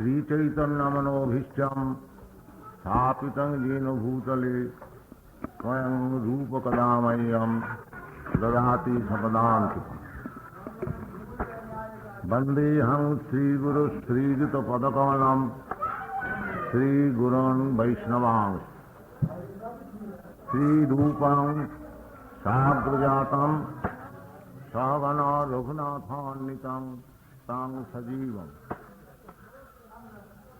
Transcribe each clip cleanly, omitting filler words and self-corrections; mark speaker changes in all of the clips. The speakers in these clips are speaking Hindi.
Speaker 1: श्रीचैतन्यमनोभीष्टं स्थापितं येन भूतले स्वयं रूपकदा मह्यं ददाति सपदान्तिकम्। वन्देऽहं श्रीगुरुं श्रीयुतपदकमलं श्रीगुरून् वैष्णवांश्च श्रीरूपं साग्रजातं सहगण रघुनाथान्वितं तं सजीवम्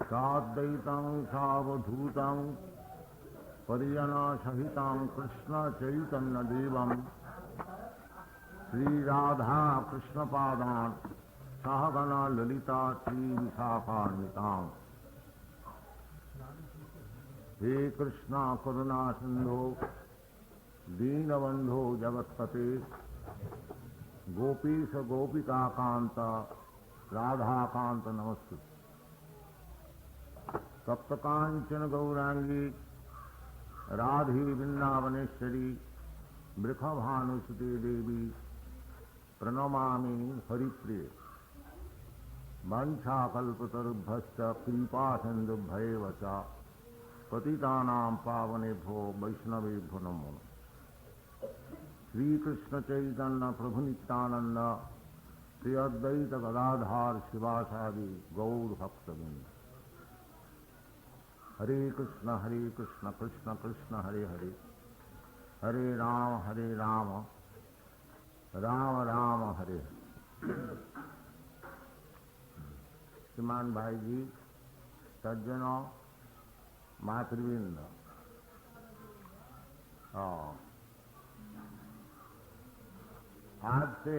Speaker 1: साद्वैतं सावधूतं परिजनसहितं कृष्णचैतन्यदेवं श्रीराधा कृष्णपादान् सहगण ललिता श्रीविशाखान्विताम्। हे कृष्णा करुणा सिंधो दीनबंधो जगत्पते गोपीश गोपिका कांत राधा कांत नमस्ते। सप्तकांचन गौरांगी राधे वृंदावनेश्वरी वृषभानुसुते देवी प्रणमामि हरिप्रिये। वंशाकल्पतरुभ्यश्च कृपा सिन्धुभ्येव च पतितानां पावनेभ्यो वैष्णवेभ्यो नमो नमः। श्रीकृष्ण चैतन्य प्रभु नित्यानंद श्री अद्वैत गदाधर शिवासादि गौर भक्तवृंद। हरे कृष्ण कृष्ण कृष्ण हरे हरे, हरे राम राम राम हरे हरे। श्रीमान भाई जी, सज्जनों, मातृवृंद, आज से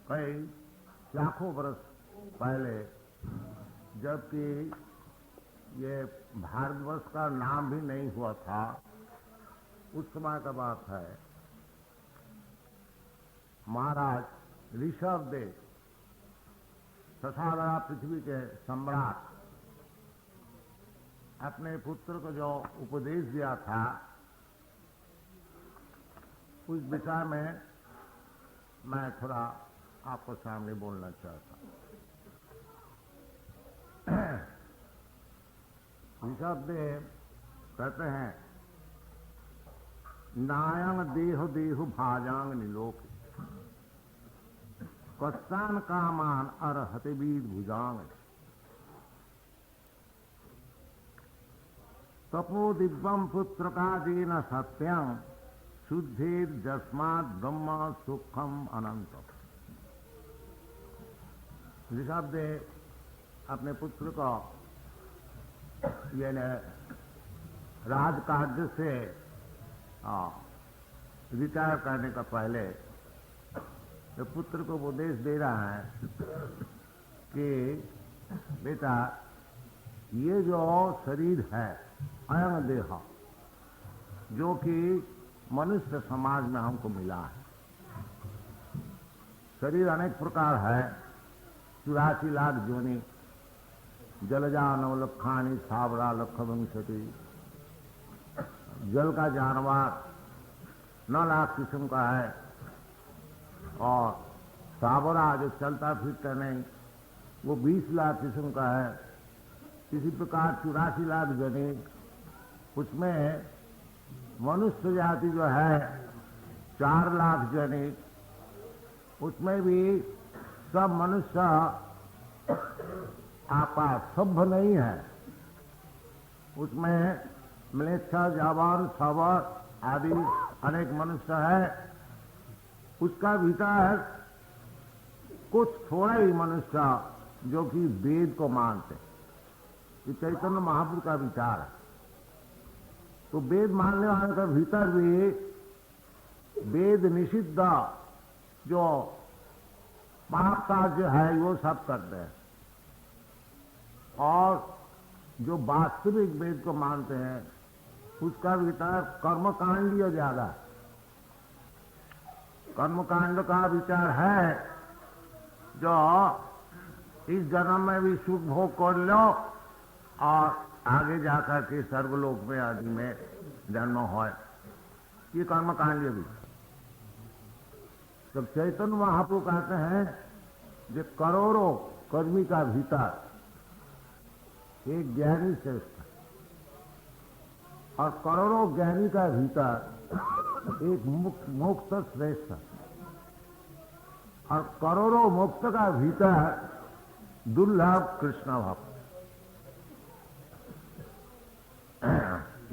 Speaker 1: कई लाखों वर्ष पहले, जबकि ये भारतवर्ष का नाम भी नहीं हुआ था, उस समय का बात है। महाराज ऋषभदेव सारा पृथ्वी के सम्राट अपने पुत्र को जो उपदेश दिया था, उस विषय में मैं थोड़ा आपको सामने बोलना चाहता हूँ। ऋषभदेव कहते हैं, नायंग देह देहु भाजांग निलोक कस्तान कामान अरहते बीज भुजांग तपो दिव्यम पुत्र का देन सत्यं शुद्धेर जस्मात् ब्रह्म सुखम अनंत। ऋषभदेव अपने पुत्र को ये राजकार्य से रिटायर करने का पहले तो पुत्र को उपदेश दे रहा है कि बेटा, ये जो शरीर है अयंग देह, जो कि मनुष्य समाज में हमको मिला है, शरीर अनेक प्रकार है। 84 लाख जोनि, जलजा नवलक्षाणी सावरा लक्षविंशति, जल का जानवर 9 लाख किस्म का है, और सावरा जो चलता फिरता नहीं वो 20 लाख किस्म का है। इसी प्रकार 84 लाख जोनि, उसमें मनुष्य जाति जो है 4 लाख जोनि, उसमें भी सब मनुष्य आपा सभ्य नहीं है। उसमें म्लेच्छ, जावान, सवर आदि अनेक मनुष्य है। उसका भीतर कुछ थोड़ा ही मनुष्य जो कि वेद को मानते, ये चैतन्य महापुरुष का विचार है। तो वेद मानने वाले का भीतर भी वेद निषिद्ध जो पाप कार्य है वो सब करते हैं, और जो वास्तविक वेद को मानते हैं उसका विचार कर्मकांडीय ज्यादा है। कर्मकांड का विचार है जो इस जन्म में भी सुख भोग कर लो और आगे जाकर के स्वर्गलोक में आदि में जन्म हो, ये कर्मकांडीय भी। जब चैतन्य महाप्रभु कहते हैं जो करोड़ों कर्मी का भीतर एक ज्ञानी श्रेष्ठ और करोड़ों ज्ञानी का भीतर एक मुक्त श्रेष्ठ और करोड़ों मुक्त का भीतर दुर्लभ कृष्ण भक्त।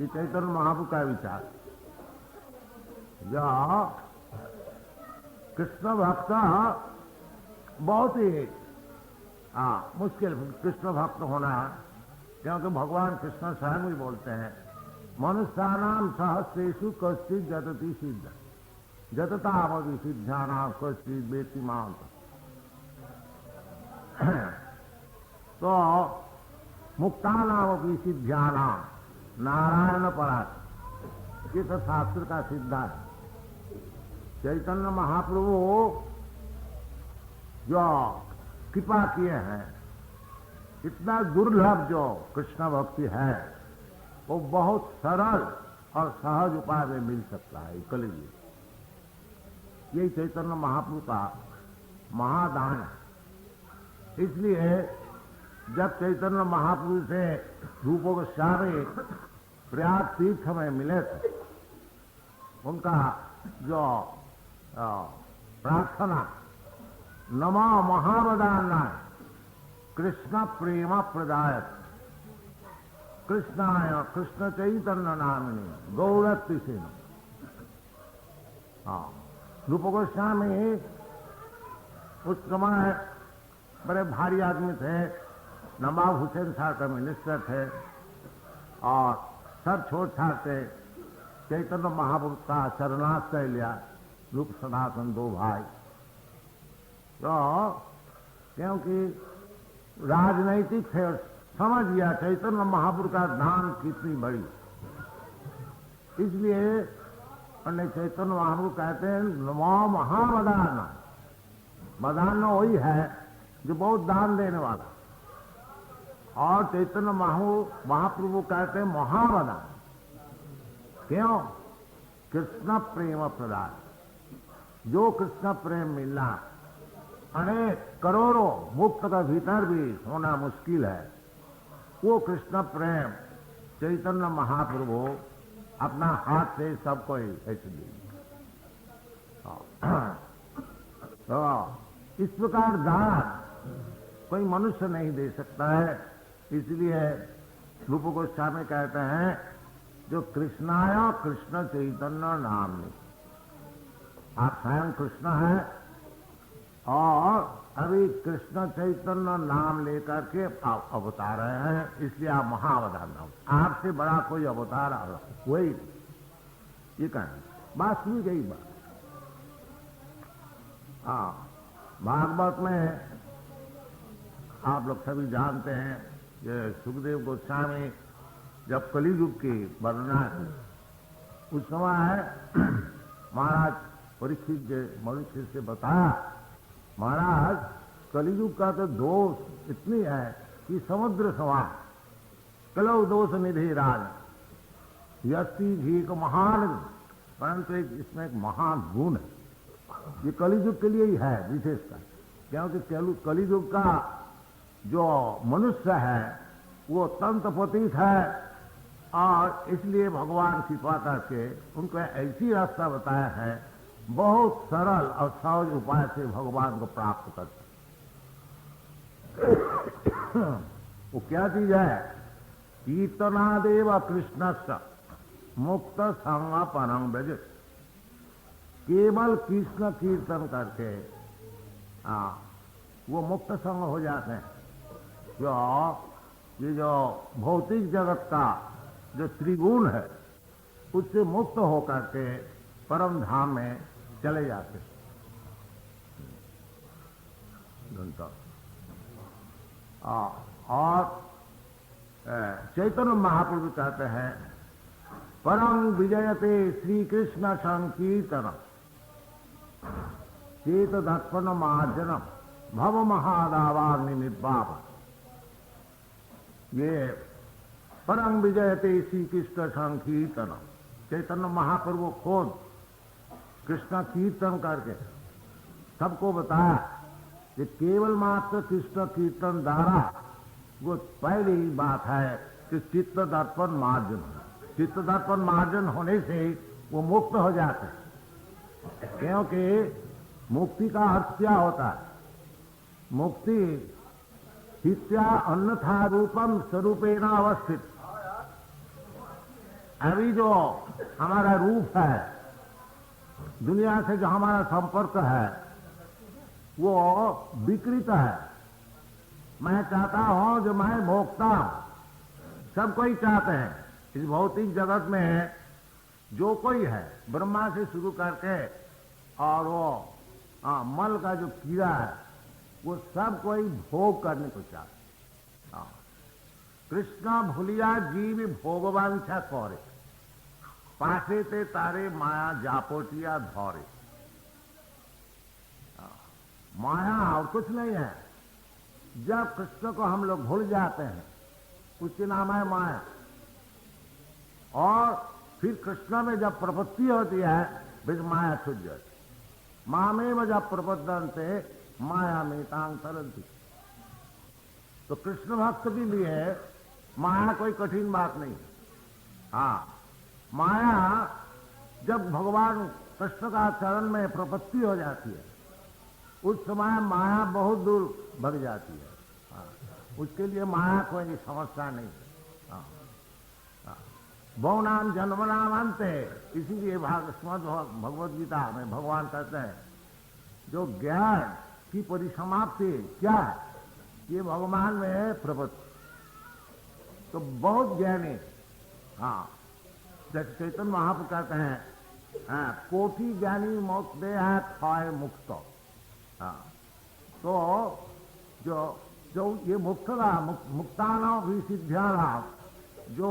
Speaker 1: ये चैतन्य महाप्रभु का विचार। जो कृष्ण भक्त बहुत ही मुश्किल कृष्ण भक्त होना है, क्योंकि भगवान कृष्ण स्वयं ही बोलते हैं मनुष्यानाम सहस्रेषु कश्चित् जतति सिद्ध जततावधि सिद्धानाम कश्चित् वेत्ति मां। तो मुक्तानामपि सिद्ध्यानाम नारायण परात्, ये तो शास्त्र का सिद्धांत। चैतन्य महाप्रभु जो कृपा किए हैं, इतना दुर्लभ जो कृष्ण भक्ति है वो बहुत सरल और सहज उपाय में मिल सकता है कलियुग। यही चैतन्य महाप्रभु का महादान है। इसलिए जब चैतन्य महाप्रभु से रूप गोस्वामी प्रयाग तीर्थ में मिले थे, उनका जो प्रार्थना नमो महावदानाय कृष्ण प्रेम प्रदायक कृष्णाय कृष्ण चैतन्य नामिनी गौरत्ति से। रूप गोस्वामी उस समय बड़े भारी आदमी थे, नवाब हुसैन साहब का मिनिस्टर थे और सब छोड़ छाड़ के चैतन्य महाप्रभु का शरणाश्रय लिया। रूप सनातन दो भाई, तो क्योंकि राजनैतिक थे, समझ गया चैतन्य महाप्रभु का दान कितनी बड़ी, इसलिए पंडित चैतन्य महाप्रभु कहते हैं नमो महावदान। वदान वही है जो बहुत दान देने वाला, और चैतन्य महाप्रभु कहते हैं महावदान। क्यों? कृष्ण प्रेम प्रदान। जो कृष्ण प्रेम मिलना अनेक करोड़ों मुक्त का भीतर भी होना मुश्किल है, वो कृष्ण प्रेम चैतन्य महाप्रभु अपना हाथ से सबको ऐसे देंगे। तो इस प्रकार दान कोई मनुष्य नहीं दे सकता है। इसलिए रूप गोस्वामी कहते हैं जो कृष्णाय कृष्ण चैतन्य नाम में, आप स्वयं कृष्ण हैं और अभी कृष्ण चैतन्य नाम लेकर के आप अवतार रहे हैं, इसलिए आप महाअवतार नाम। आपसे बड़ा कोई अवतार वही ये कहना वास्तविक यही बात। भागवत में आप लोग सभी जानते हैं ये सुखदेव गोस्वामी जब कलियुग की वर्णना की, उस समय महाराज परीक्षित मनुष्य से बताया, महाराज कलियुग का तो दोष इतनी है कि समुद्र समान कलौ दोष निधि राज यस्ती भीक महान, परंतु इसमें एक महान गुण है। ये कलियुग के लिए ही है विशेषकर, क्योंकि कलियुग का जो मनुष्य है वो तंत्र पतित है, और इसलिए भगवान कृपा करके उनको ऐसी रास्ता बताया है, बहुत सरल और सहज उपाय से भगवान को प्राप्त कर सकते। वो क्या चीज है? कीर्तनादेव कृष्णस्य मुक्त संग परम ब्रज। केवल कृष्ण कीर्तन करके वो मुक्त संग हो जाते हैं। ये जो भौतिक जगत का जो त्रिगुण है उससे मुक्त होकर के परम धाम में चले जाते। और चैतन्य महाप्रभु कहते हैं परम विजयते श्री कृष्ण संकीर्तन चेत दर्पण मार्जनम भव महादावार निमित्ताप। ये परम विजयते श्री कृष्ण संकीर्तन, चैतन्य महाप्रभु खुद कृष्ण कीर्तन करके सबको बताया कि केवल मात्र कृष्ण कीर्तन द्वारा वो पहली बात है कि चित्त दर्पण मार्जन हो। चित्त दर्पण मार्जन होने से वो मुक्त हो जाते हैं। क्योंकि मुक्ति का अर्थ क्या होता है? मुक्ति हित्या अन्यथा रूपम स्वरूपेण अवस्थित। अभी जो हमारा रूप है, दुनिया से जो हमारा संपर्क है, वो विकृत है। मैं चाहता हूं जो मैं भोगता हूं, सब कोई चाहते हैं। इस भौतिक जगत में जो कोई है, ब्रह्मा से शुरू करके और वो मल का जो कीड़ा है, वो सब कोई भोग करने को चाहते। कृष्ण भूलिया जीव भोगवांछा करे, पासे ते तारे माया जापोटिया धौरे। माया और कुछ नहीं है। जब कृष्ण को हम लोग भूल जाते हैं, उसके नाम है माया। और फिर कृष्ण में जब प्रपत्ति होती है, फिर माया छूट जाती। मामेव जब प्रबद्धन्ते माया में तांग तरंती। तो कृष्ण भक्त के लिए माया कोई कठिन बात नहीं। हाँ, माया जब भगवान कृष्ण का चरण में प्रपत्ति हो जाती है, उस समय माया बहुत दूर भग जाती है। हाँ, उसके लिए माया कोई समस्या नहीं। हाँ, हाँ। बहुनाम जन्मनाम अंत है। इसीलिए भगवद गीता में भगवान कहते हैं, जो ज्ञान की परिसमाप्ति क्या है? ये भगवान में है प्रपत्ति। तो बहुत ज्ञानी, हाँ, जैसे चैतन्य महाप्रभु कहते हैं, हाँ, कोटि ज्ञानी मोक्ष दे है खाए मुक्त। हाँ, तो जो ये मुक्ताना भी सिद्ध्याना, जो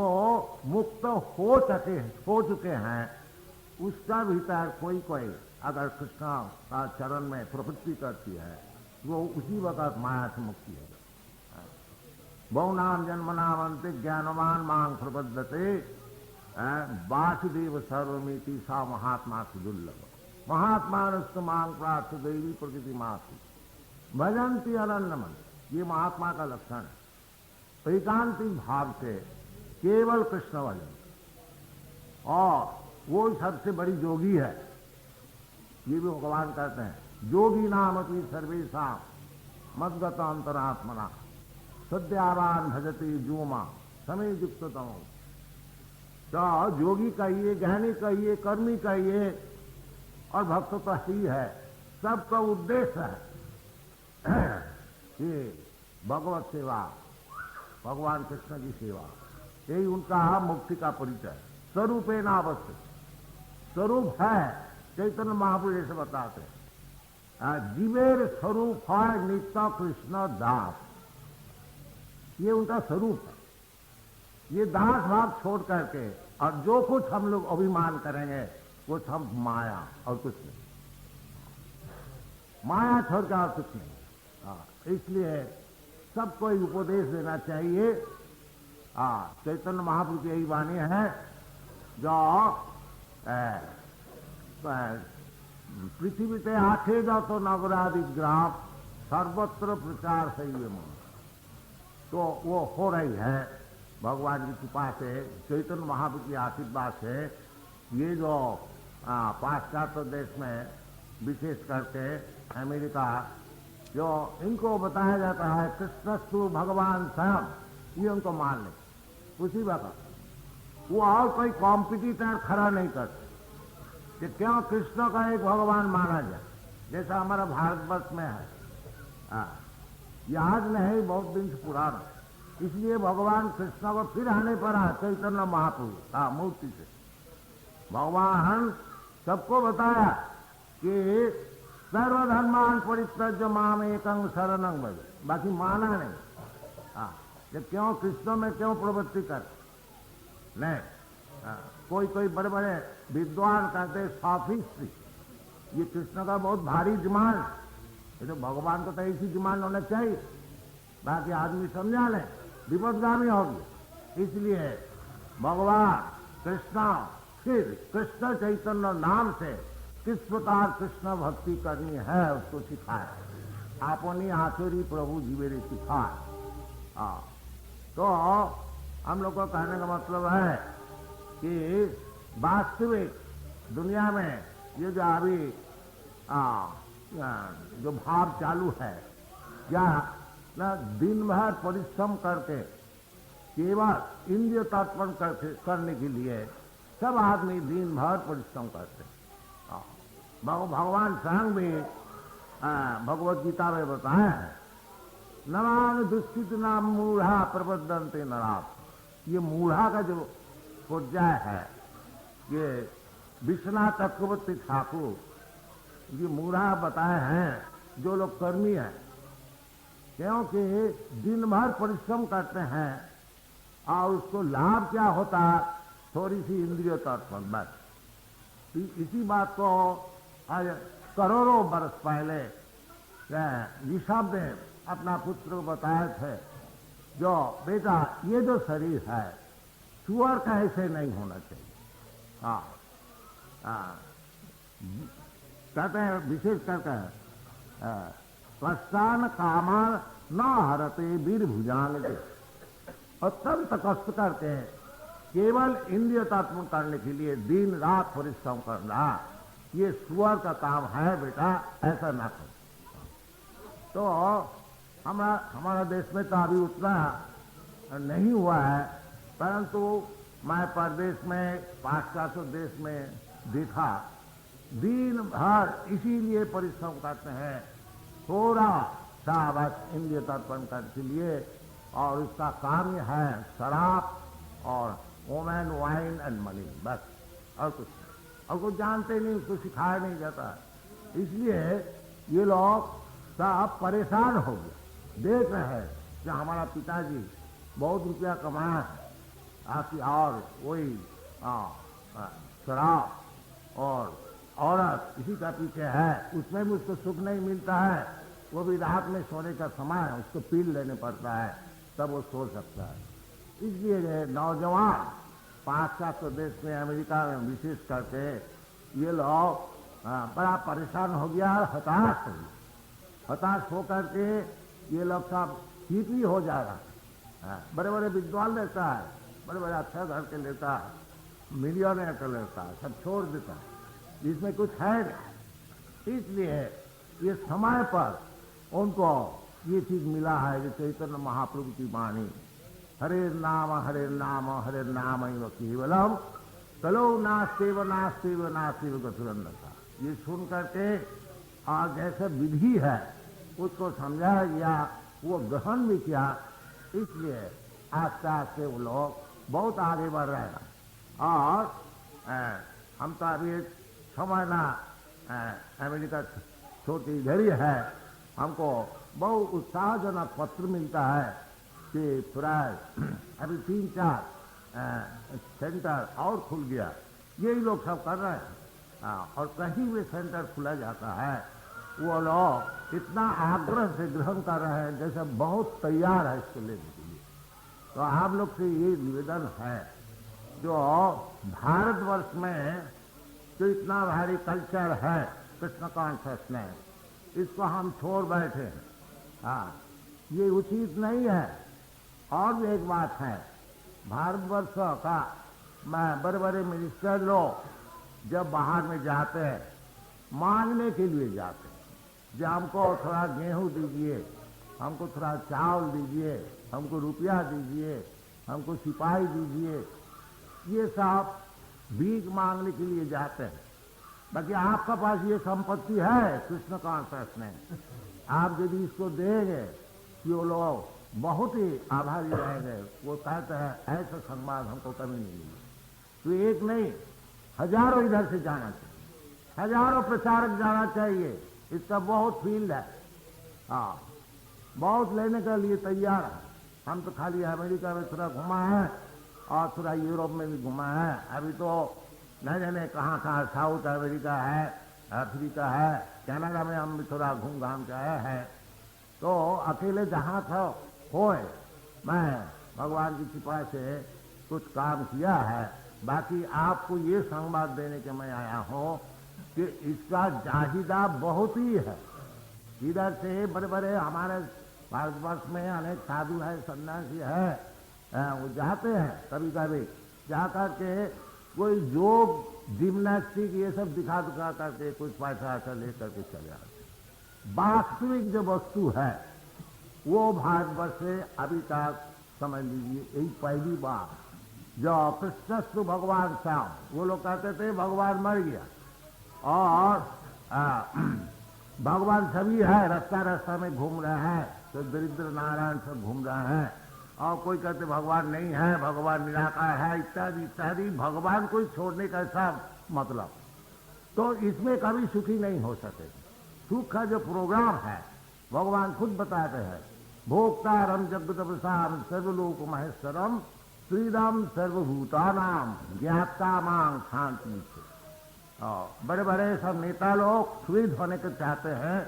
Speaker 1: मुक्त हो चुके हैं, उसका भीतर कोई अगर कृष्ण का चरण में प्रवृत्ति करती है, वो उसी वक्त माया से मुक्ति है। बहुनाम जन्मनाम अंते ज्ञानवान मांग प्रबद्धते वासुदेव सर्वमिति सा महात्मा सुदुर्लभ। महात्मा मांग प्राप्त दैवी प्रकृति मासु भजंती अनन्नमन। ये महात्मा का लक्षण है। एकांतिक भाव से केवल कृष्ण भजन, और वो सबसे बड़ी जोगी है। ये भी भगवान कहते हैं, जोगी नाम अपनी सर्वेशा मद्गत अंतरात्मना सद्यावान भजते जोमा समय युक्त तमो। तो जोगी कहिए, ज्ञानी कहिए, कर्मी कहिए, और भक्त तो ही है। सबका उद्देश्य है ये भगवत सेवा, भगवान कृष्ण की सेवा। यही उनका मुक्ति का परिचय। स्वरूपे नावस्थित, स्वरूप है। चैतन्य महाप्रभु जैसे बताते हैं, जीवेर स्वरूप है नित्य कृष्ण दास। ये उनका स्वरूप है। ये दास भाव छोड़ करके और जो कुछ हम लोग अभिमान करेंगे, वो सब माया और कुछ नहीं। माया छोड़कर और कुछ नहीं। इसलिए सबको उपदेश देना चाहिए। चैतन्य महाप्रभु की यही वाणी है, जो पृथ्वी पे आखे जा तो नगरादि ग्राम सर्वत्र प्रचार सही मन। तो वो हो रही है भगवान की कृपा से, चैतन्य महाप्रभु की आशीर्वाद से। ये जो पाश्चात्य देश में, विशेष करके अमेरिका, जो इनको बताया जाता है कृष्णस्तु भगवान स्वयं, ये उनको मान ले। उसी वक्त वो और कोई कॉम्पिटिटर खड़ा नहीं करते कि क्यों कृष्ण का एक भगवान माना जाए, जैसा हमारा भारतवर्ष में है। ये आज नहीं, बहुत दिन से पुराना। इसलिए भगवान कृष्ण को फिर आने पर चैतन्य महाप्रभु मूर्ति से भगवान सबको बताया कि सर्वधर्मान परित्यज्य माम एकं शरणं भज। बाकी माना नहीं। कि क्यों कृष्ण में क्यों प्रवृत्ति कर नहीं। कोई बड़े बड़े विद्वान कहते सॉफिस्ट, ये कृष्ण का बहुत भारी डिमांड। ये तो भगवान को तो ऐसी डिमांड होना चाहिए, बाकी आदमी समझा ले विपदगामी होगी। इसलिए भगवान कृष्ण, फिर कृष्ण चैतन्य नाम से किस प्रकार कृष्ण भक्ति करनी है उसको सिखाए। आपने आचोरी प्रभु जीवेरे सिखाए। तो हम लोग को कहने का मतलब है कि वास्तविक दुनिया में ये जो अभी जो भाव चालू है, या ना दिन भर परिश्रम करके केवल इंद्रिय तर्पण करने के लिए सब आदमी दिन भर परिश्रम करते हैं। भगवान स्वयं भी भगवत गीता में बताया है, नरान दुष्कृत नाम मूढ़ा प्रबद्धन्ते नरात्। ये मूढ़ा का जो पर्याय है, ये विश्वनाथ चक्रवर्ती ठाकुर ये मूढ़ा बताए हैं जो लोग कर्मी हैं, क्योंकि दिन भर परिश्रम करते हैं और उसको लाभ क्या होता, थोड़ी सी इंद्रिय तर्पण बस। इसी बात को आज करोड़ों वर्ष पहले ऋषभ ने अपना पुत्र को बताए थे, जो बेटा ये जो शरीर है सुअर का ऐसे नहीं होना चाहिए। कहते हैं विशेष करके कष्टान कामान न हरते वीर भुजान के, अत्यंत कष्ट करते हैं केवल इंद्रिय तर्पण करने के लिए दिन रात परिश्रम करना, ये सुअर का काम है बेटा, ऐसा ना करो। तो हमारा देश में तो अभी उतना नहीं हुआ है, परंतु मैं परदेश में पाश्चात्य देश में देखा, दिन भर इसीलिए परिश्रम करते हैं थोड़ा सा बस इंद्रिय तर्पण करने के लिए, और उसका काम यह है शराब और वोमेन वाइन एंड मनी, बस और कुछ नहीं। और कुछ जानते नहीं, उसको सिखाया नहीं जाता। इसलिए ये लोग सब परेशान हो गए, देख रहे हैं कि हमारा पिताजी बहुत रुपया कमाया है और वही शराब और औरत इसी का पीछे है, उसमें भी उसको सुख नहीं मिलता है, वो भी रात में सोने का समय है, उसको पील लेने पड़ता है तब वो सो सकता है। इसलिए नौजवान पाश्चात्य देश में, अमेरिका में विशेष करके ये लोग बड़ा परेशान हो गया, हताश हो गया। हताश होकर के ये लोग सब हिपी हो जा रहा है। बड़े बड़े विद्वान लेता है, बड़े बड़े अच्छा घर के लेता है, मिलियनेयर का लेता है, सब छोड़ देता है, इसमें कुछ है नहीं। इसलिए ये समय पर उनको ये चीज मिला है कि चैतन्य महाप्रभु की वाणी, हरे नाम हरे नाम हरे नाम केवलम कलो नास्तेव नास्तेव नास्तेव गतिरन्यथा। ये सुन करके और जैसे विधि है उसको समझाया गया, वो ग्रहण भी किया, इसलिए आस्ते आस्ते वो लोग बहुत आगे बढ़ रहे हैं। और हम तो अभी समझना अमेरिका छोटी इधर ही है, हमको बहुत उत्साहजनक पत्र मिलता है कि प्राय अभी 3-4 सेंटर और खुल गया, यही लोग सब कर रहे हैं। और कहीं भी सेंटर खुला जाता है वो लोग इतना आग्रह से ग्रहण कर रहे हैं जैसे बहुत तैयार है इसको लेने के लिए। तो आप लोग से ये निवेदन है, जो भारतवर्ष में जो इतना भारी कल्चर है कृष्ण कॉन्शियसनेस, इसको हम छोड़ बैठे हैं, ये उचित नहीं है। और भी एक बात है, भारतवर्ष का बड़े बड़े मिनिस्टर लोग जब बाहर में जाते हैं मांगने के लिए जाते हैं, जो हमको थोड़ा गेहूं दीजिए, हमको थोड़ा चावल दीजिए, हमको रुपया दीजिए, हमको सिपाही दीजिए, ये सब भीख मांगने के लिए जाते हैं। बाकी आपका पास ये संपत्ति है कृष्ण कॉन्शियसनेस, आप यदि इसको देंगे कि वो लोग बहुत ही आभारी रहेंगे। वो कहते हैं ऐसा संवाद हमको कभी नहीं मिली। तो एक नहीं, हजारों इधर से जाना चाहिए, हजारों प्रचारक जाना चाहिए, इसका बहुत फील्ड है। बहुत लेने के लिए तैयार है। हम तो खाली अमेरिका में थोड़ा घुमा है और थोड़ा यूरोप में भी घुमा है, अभी तो न जाने कहाँ कहाँ, साउथ अमेरिका है, अफ्रीका है, कनाडा में हम भी थोड़ा घूम घाम के आए हैं। तो अकेले जहाँ था होए, मैं भगवान की कृपा से कुछ काम किया है। बाकी आपको ये संवाद देने के मैं आया हूँ कि इसका चाहिदा बहुत ही है। इधर से बड़े बड़े हमारे भारतवर्ष में अनेक साधु है, सन्यासी है, वो जाते हैं कभी कभी, जा करके कोई योग जिम्नास्टिक ये सब दिखा करके कुछ पैसा ऐसा ले करके चले आते। वास्तविक जो वस्तु है वो भारतवर्ष से अभी तक समझ लीजिए यही पहली बार जो कृष्णस्तु भगवान श्याम, वो लोग कहते थे भगवान मर गया और भगवान सभी है, रास्ता रास्ता में घूम रहे हैं, तो दरिद्र नारायण सब घूम रहे हैं, और कोई कहते भगवान नहीं है, भगवान निराकार है, इत्यादि इत्यादि। भगवान को छोड़ने का ऐसा मतलब, तो इसमें कभी सुखी नहीं हो सके। सुख का जो प्रोग्राम है भगवान खुद बताते हैं, भोक्तारम जगत प्रसाद सर्वलोक महेश्वरम श्रीराम सर्वभूतानाम ज्ञाता मांग शांति। बड़े बड़े सब नेता लोग सुविध होने को चाहते हैं,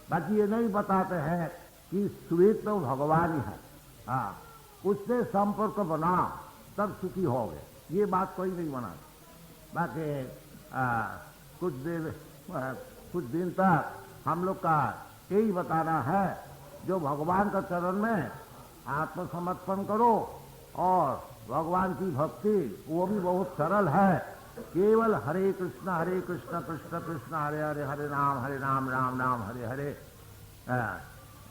Speaker 1: बाकी ये नहीं बताते हैं कि सुविध तो भगवान ही है, हाँ उससे संपर्क बना तब सुखी हो गए, ये बात कोई नहीं बना। बाकी कुछ दिन तक हम लोग का यही बताना है, जो भगवान का चरण में आत्मसमर्पण करो, और भगवान की भक्ति वो भी बहुत सरल है, केवल हरे कृष्ण कृष्ण कृष्ण हरे हरे, हरे राम राम राम हरे हरे।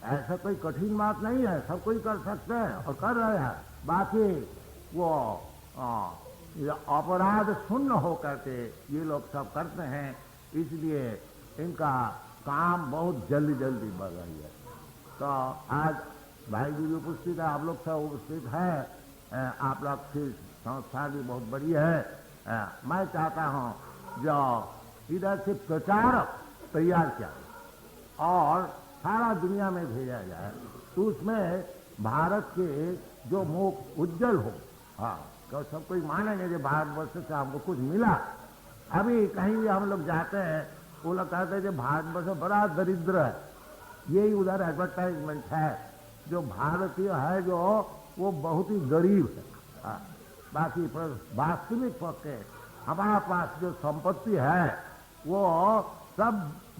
Speaker 1: ऐसा कोई कठिन बात नहीं है, सब कोई कर सकते हैं और कर रहे हैं। बाकी वो अपराध शून्य हो करके ये लोग सब करते हैं, इसलिए इनका काम बहुत जल्दी जल्दी बढ़ रही है। तो आज भाई जी भी उपस्थित है, आप लोग सब उपस्थित है, आप लोग की संस्था भी बहुत बड़ी है। मैं चाहता हूँ जो इधर से प्रचारक तैयार किया और सारा दुनिया में भेजा जाए, तो उसमें भारत के जो मुख उज्जवल हो, हाँ तो सब कोई मानेंगे कि भारतवर्ष से हमको कुछ मिला। अभी कहीं भी हम लोग जाते हैं, वो लोग कहते हैं कि भारतवर्ष बड़ा दरिद्र है, यही उधर एडवर्टाइजमेंट है, जो भारतीय है जो वो बहुत ही गरीब है। हाँ, बाकी वास्तविक पक्ष हमारा पास जो संपत्ति है वो सब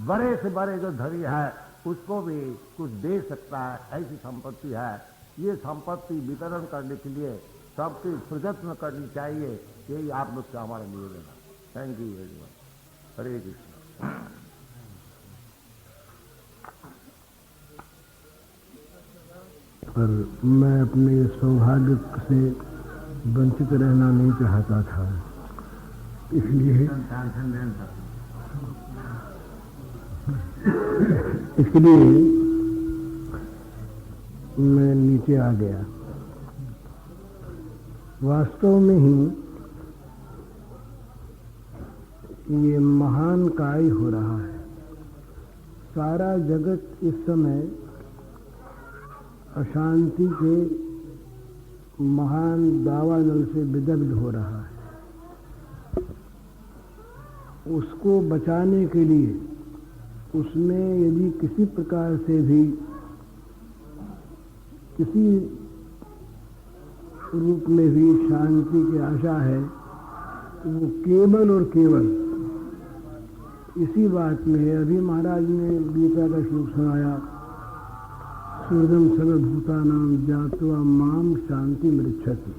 Speaker 1: बड़े से बड़े जो धनी है उसको भी कुछ दे सकता है, ऐसी संपत्ति है। ये संपत्ति वितरण करने के लिए सबकी प्रयत्न करनी चाहिए, यही आप लोग से हमारा निवेदन है। Thank you very much. Hare Krishna.
Speaker 2: पर मैं अपने सौभाग्य से वंचित रहना नहीं चाहता था, इसलिए मैं नीचे आ गया। वास्तव में ही ये महान कार्य हो रहा है। सारा जगत इस समय अशांति के महान दावानल से विदग्ध हो रहा है। उसको बचाने के लिए उसमें यदि किसी प्रकार से भी किसी रूप में भी शांति की आशा है, वो केवल और केवल इसी बात में है। अभी महाराज ने गीता का श्लोक सुनाया, सूर्यम सर्वभूतानां ज्ञात्वा माम शांति मृच्छति।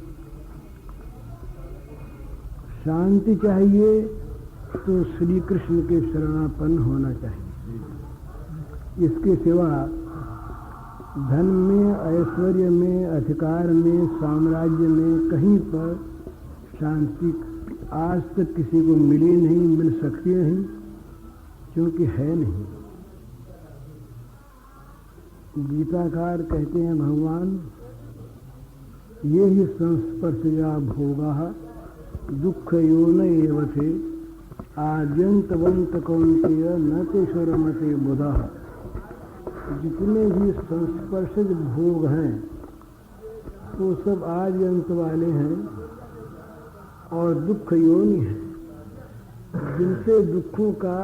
Speaker 2: शांति चाहिए तो श्री कृष्ण के शरणापन्न होना चाहिए। इसके सिवा धन में, ऐश्वर्य में, अधिकार में, साम्राज्य में कहीं पर शांति आज तक किसी को मिली नहीं, मिल सकती नहीं, क्योंकि है नहीं। गीताकार कहते हैं भगवान, ये ही संस्पर्शया भोगा दुख योन एव थे आद्यंतवंत कौन्तेय न ते शरमते बुधः। जितने भी संस्पर्शज भोग हैं वो सब आद्यंत वाले हैं और दुख योनि है। जिनसे दुखों का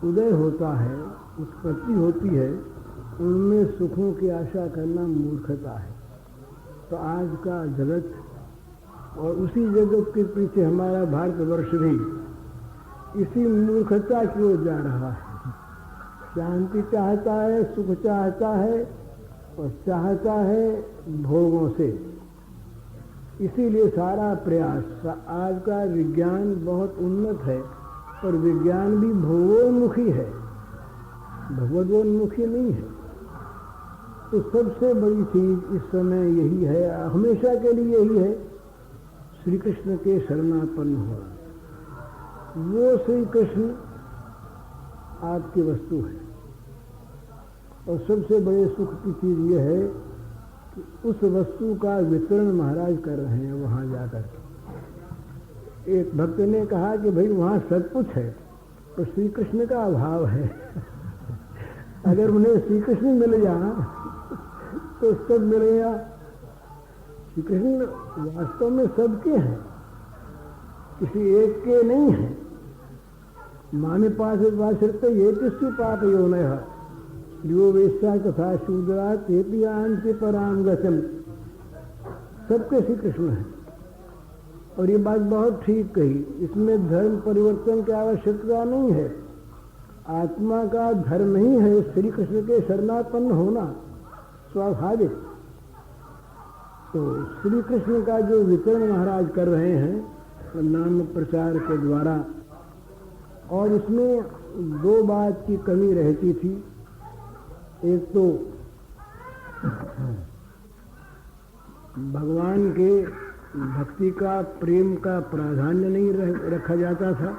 Speaker 2: उदय होता है, उत्पत्ति होती है, उनमें सुखों की आशा करना मूर्खता है। तो आज का जगत और उसी जगत के पीछे हमारा भारतवर्ष भी इसी मूर्खता की ओर जा रहा है। शांति चाहता है, सुख चाहता है और चाहता है भोगों से इसीलिए सारा प्रयास, आज का विज्ञान बहुत उन्नत है पर विज्ञान भी भोगोन्मुखी है, भगवदोन्मुखी नहीं है। तो सबसे बड़ी चीज इस समय यही है, हमेशा के लिए यही है, श्री कृष्ण के शरणापन्न होना। वो श्री कृष्ण आपकी वस्तु है। और सबसे बड़े सुख की चीज ये है कि उस वस्तु का वितरण महाराज कर रहे हैं वहां जाकर के। एक भक्त ने कहा कि भाई वहां सब कुछ है तो श्री कृष्ण का अभाव है। अगर उन्हें श्री कृष्ण मिल जाए तो सब मिलेगा। श्री कृष्ण वास्तव में सबके हैं, किसी एक के नहीं है। माने पास ये किसकी पाप यो न जो वेश्या तथा शूद्रा तेपियान के पराम गचम, सबके श्री कृष्ण है। और ये बात बहुत ठीक कही, इसमें धर्म परिवर्तन की आवश्यकता नहीं है। आत्मा का धर्म ही है श्री कृष्ण के शरणापन्न होना, स्वाभाविक। तो श्री कृष्ण का जो वितरण महाराज कर रहे हैं नाम प्रचार के द्वारा, और इसमें दो बात की कमी रहती थी। एक तो भगवान के भक्ति का, प्रेम का प्राधान्य नहीं रखा जाता था,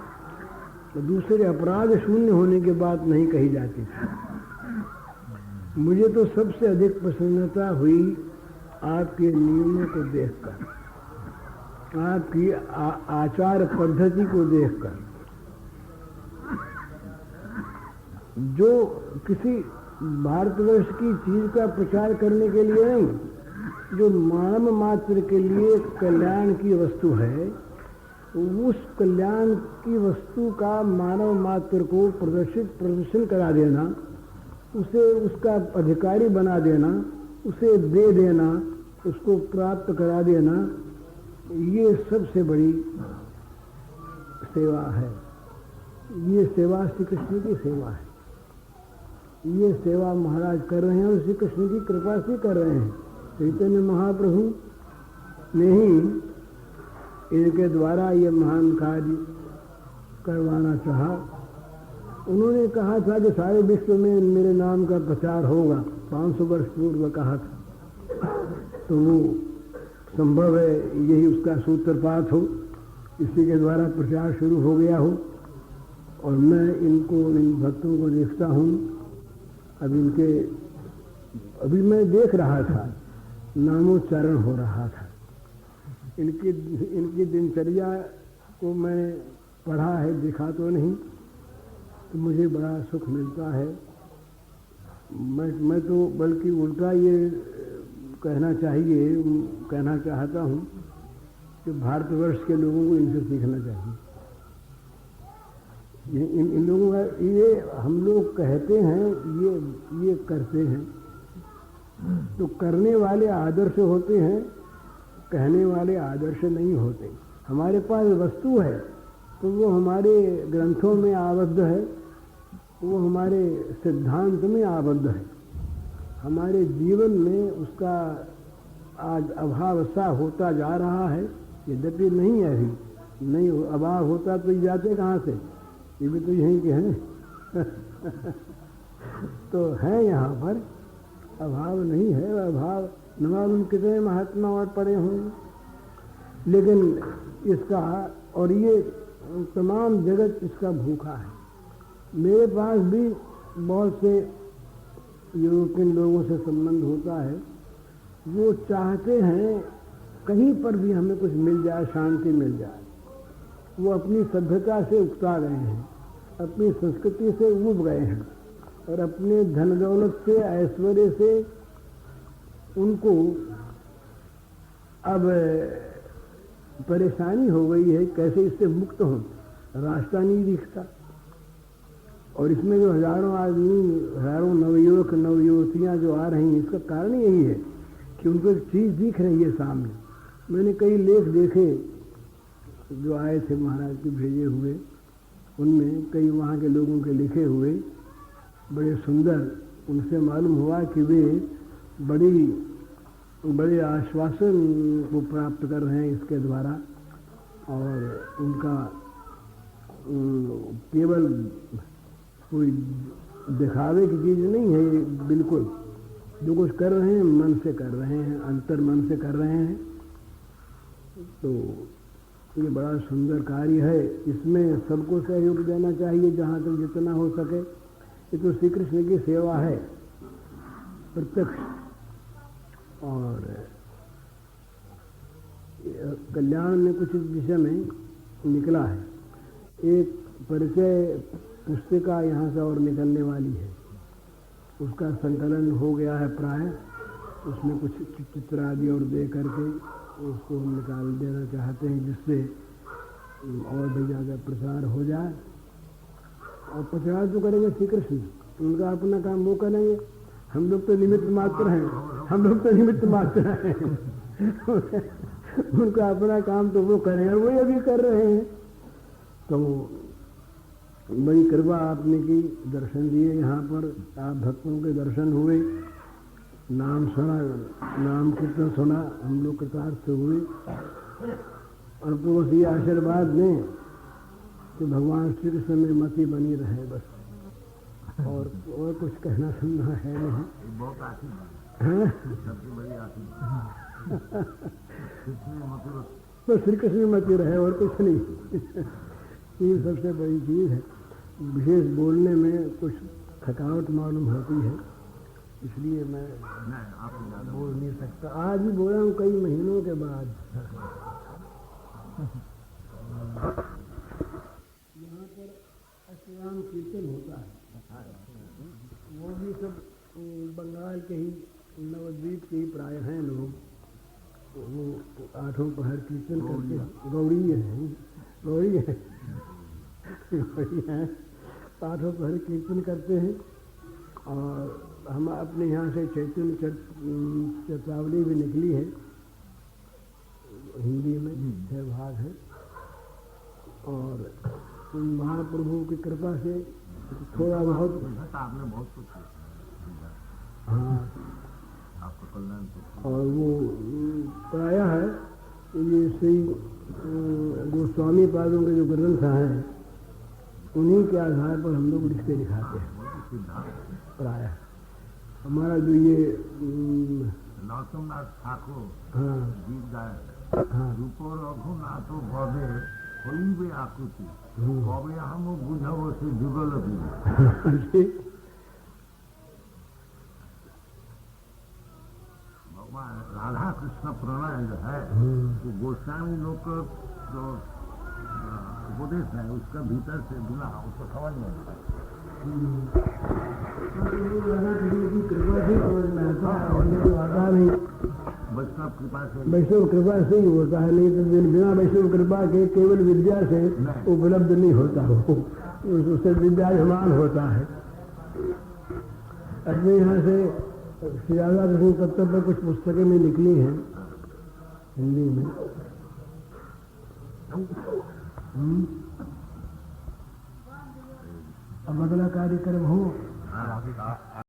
Speaker 2: तो दूसरे अपराध शून्य होने की बात नहीं कही जाती थी। मुझे तो सबसे अधिक प्रसन्नता हुई आपके नियमों को देखकर, आपकी आचार पद्धति को देखकर। जो किसी भारतवर्ष की चीज का प्रचार करने के लिए नहीं, जो मानव मात्र के लिए कल्याण की वस्तु है, उस कल्याण की वस्तु का मानव मात्र को प्रदर्शन करा देना, उसे उसका अधिकारी बना देना, उसे दे देना, उसको प्राप्त करा देना, ये सबसे बड़ी सेवा है। ये सेवा श्री कृष्ण की सेवा है। ये सेवा महाराज कर रहे हैं और श्री कृष्ण की कृपा से कर रहे हैं। चैतन्य महाप्रभु ने ही इनके द्वारा ये महान कार्य करवाना चाहा। उन्होंने कहा था कि सारे विश्व में मेरे नाम का प्रचार होगा, 500 वर्ष पूर्व कहा था। तो वो संभव है यही उसका सूत्रपात हो, इसी के द्वारा प्रचार शुरू हो गया हो। और मैं इन भक्तों को देखता हूँ, अभी मैं देख रहा था, नामोच्चारण हो रहा था। इनकी दिनचर्या को मैंने पढ़ा है, देखा तो नहीं, तो मुझे बड़ा सुख मिलता है। मैं तो बल्कि उल्टा ये कहना चाहता हूँ कि भारतवर्ष के लोगों को इनसे सीखना चाहिए। इन लोगों का ये हम लोग कहते हैं, ये करते हैं, तो करने वाले आदर्श होते हैं, कहने वाले आदर्श नहीं होते। हमारे पास वस्तु है तो वो हमारे ग्रंथों में आबद्ध है, वो हमारे सिद्धांत में आबद्ध है। हमारे जीवन में उसका आज अभाव सा होता जा रहा है। यद्यपि नहीं है, अभी नहीं अभाव होता तो जाते कहाँ से, ये भी तो यहीं के हैं। तो है यहाँ पर अभाव नहीं है, अभाव न मालूम कितने महात्मा और पड़े होंगे, लेकिन इसका और ये तमाम जगत इसका भूखा है। मेरे पास भी बहुत से यूरोपियन लोगों से संबंध होता है, वो चाहते हैं कहीं पर भी हमें कुछ मिल जाए, शांति मिल जाए। वो अपनी सभ्यता से उकता गए हैं, अपनी संस्कृति से ऊब गए हैं, और अपने धन दौलत से, ऐश्वर्य से उनको अब परेशानी हो गई है, कैसे इससे मुक्त हों, रास्ता नहीं दिखता। और इसमें जो हजारों आदमी, हजारों नवयुवक नवयुवतियाँ जो आ रही हैं, इसका कारण यही है कि उनको एक चीज़ दिख रही है सामने। मैंने कई लेख देखे जो आए थे महाराज के भेजे हुए, उनमें कई वहाँ के लोगों के लिखे हुए बड़े सुंदर। उनसे मालूम हुआ कि वे बड़ी बड़े आश्वासन को प्राप्त कर रहे हैं इसके द्वारा, और उनका केवल कोई दिखावे की चीज़ नहीं है, ये बिल्कुल जो कुछ कर रहे हैं मन से कर रहे हैं, अंतर मन से कर रहे हैं। तो ये बड़ा सुंदर कार्य है, इसमें सबको सहयोग देना चाहिए जहाँ तक जितना हो सके। ये तो श्री कृष्ण की सेवा है प्रत्यक्ष, और कल्याण में कुछ इस विषय में निकला है। एक परिचय पुस्तिका यहाँ से और निकलने वाली है, उसका संकलन हो गया है प्राय, उसमें कुछ चित्र आदि और दे करके उसको हम निकाल देना चाहते हैं, जिससे और भी ज़्यादा प्रसार हो जाए। और प्रचार तो करेंगे श्री कृष्ण, उनका अपना काम वो करेंगे, हम लोग तो निमित्त मात्र हैं, हम लोग तो निमित्त मात्र हैं। उनका अपना काम तो वो करें, और वो अभी कर रहे हैं। तो बड़ी कृपा आपने की, दर्शन दिए यहाँ पर, आप भक्तों के दर्शन हुए, नाम सुना, नाम कीर्तन सुना, हम लोग कृतार्थ हुए। और तो बस ये आशीर्वाद दें कि भगवान श्री कृष्ण में मति बनी रहे बस, और कुछ कहना सुनना है नहीं।
Speaker 1: बहुत आशीर्वाद, सबसे बड़ी आशीर्वाद
Speaker 2: तो श्री कृष्ण में मति रहे और कुछ नहीं। ये सबसे बड़ी चीज़ है। विशेष बोलने में कुछ थकावट मालूम होती है, इसलिए मैं बोल नहीं सकता। आज ही बोला हूँ कई महीनों के बाद। यहाँ पर अष्टयाम कीर्तन होता है, वो भी सब बंगाल के ही, नवद्वीप के ही प्राय हैं लोग। वो 8 पहर कीर्तन करते हैं, गौड़ी है, गौड़ी है, गौड़ी है, 8 पहर कीर्तन करते हैं। और हम अपने यहाँ से चैतन्य चर्चावली भी निकली है, हिंदी में 6 भाग है। और महाप्रभु की कृपा से थोड़ा बहुत
Speaker 1: आपने बहुत कुछ,
Speaker 2: हाँ,
Speaker 1: आपको कल्याण।
Speaker 2: और वो प्रायः है ये श्री गोस्वामी पादों के जो ग्रंथ हैं, उन्हीं के आधार पर हम लोग लिखते दिखाते हैं प्रायः। हमारा जो ये
Speaker 1: नरसिंहनाथ ठाकुर,
Speaker 2: हाँ,
Speaker 1: गीत गायक,
Speaker 2: हाँ,
Speaker 1: रूपो रघुनाथ भवे হইবে আকুতি, কবে हम बुझाबो से जुगल भी। भगवान राधा कृष्ण प्रणय जो है, तो गोस्वामी लोग का जो उपदेश है, उसका भीतर से बिना उसको समझ में आता है।
Speaker 2: कृपा से समझ में आता है, और नहीं आता नहीं।
Speaker 1: वैष्णव कृपा से,
Speaker 2: वैष्णव कृपा से ही होता है, नहीं तो बिना वैष्णव कृपा के केवल विद्या से उपलब्ध नहीं होता, वो उससे विद्यायमान होता है। अपने यहाँ से श्री राधा कृष्ण तत्व पर कुछ पुस्तकें में निकली हैं हिंदी में। अब अगला कार्यक्रम हो